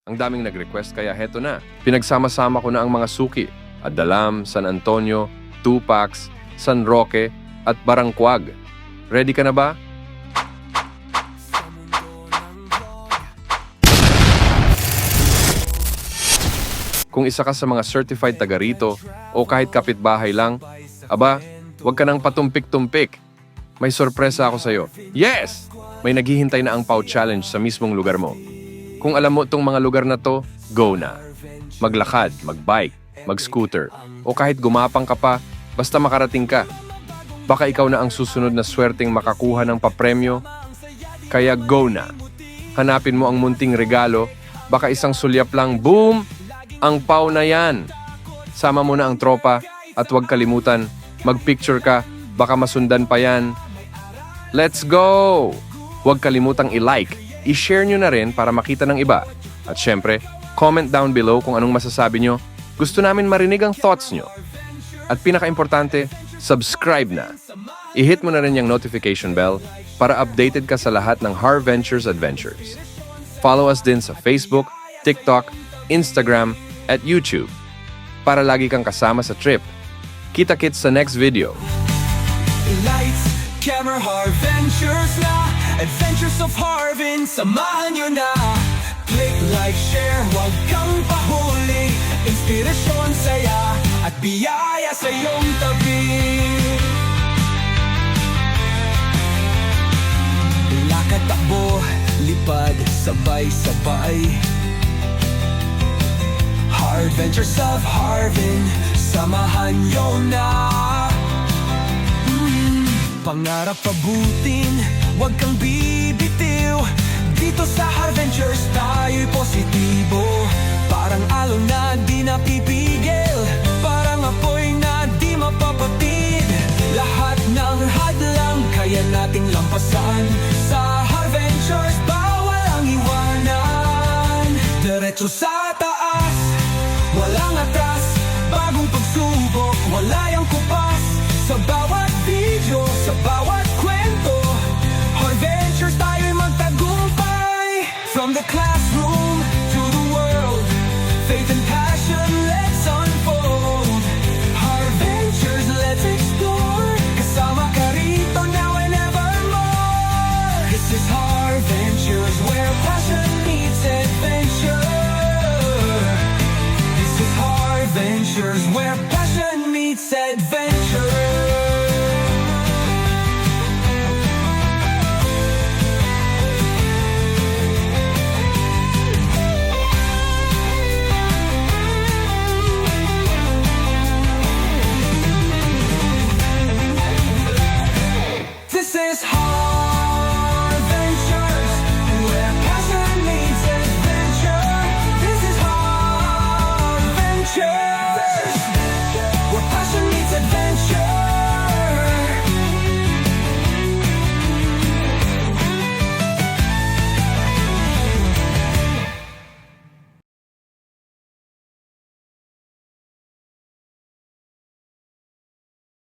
Ang daming nag-request kaya heto na. Pinagsama-sama ko na ang mga suki. Addalam, San Antonio, Tupax, San Roque, at Barangcuag. Ready ka na ba? Kung isa ka sa mga certified taga rito o kahit kapitbahay lang, aba, huwag ka nang patumpik-tumpik. May sorpresa ako sa'yo. Yes! May naghihintay na Angpao challenge sa mismong lugar mo. Kung alam mo itong mga lugar na to, go na. Maglakad, magbike, mag-scooter, o kahit gumapang ka pa, basta makarating ka. Baka ikaw na ang susunod na swerteng makakuha ng papremyo, kaya go na. Hanapin mo ang munting regalo, baka isang sulyap lang, boom! Angpao na yan! Sama mo na ang tropa at huwag kalimutan, mag-picture ka, baka masundan pa yan. Let's go! Huwag kalimutang i-like, i-share nyo na rin para makita ng iba. At syempre, comment down below kung anong masasabi nyo. Gusto namin marinig ang thoughts nyo. At pinaka-importante, subscribe na. I-hit mo na rin yung notification bell para updated ka sa lahat ng Har Ventures Adventures. Follow us din sa Facebook, TikTok, Instagram, at YouTube para lagi kang kasama sa trip. Kita-kits sa next video. Lights, camera, Har Ventures na. Adventures of Harvin, samahan nyo na. Click, like, share, huwag kang pahuli. Inspirasyon, saya, at biyaya sa iyong tabi. Lakad, takbo, lipad, sabay-sabay. Har Ventures of Harvin, samahan nyo na. Pangarap pabutin, huwag kang bibitiw. Dito sa Har Ventures tayo'y positibo. Parang alon na di napipigil, parang apoy na di mapapatid. Lahat ng hadlang kaya nating lampasan. Sa Har Ventures bawal ang iwanan. Diretso sa taas, walang atras. Bagong pagsubok, wala yang kupas. Sa bawat video, sa bawat kwento, Har Ventures tayo'y magtagumpay. From the classroom to the world, faith and passion, let's unfold. Har Ventures, let's explore. Kasama ka rito now and evermore. This is Har Ventures, where passion meets adventure. This is Har Ventures, where passion meets adventure.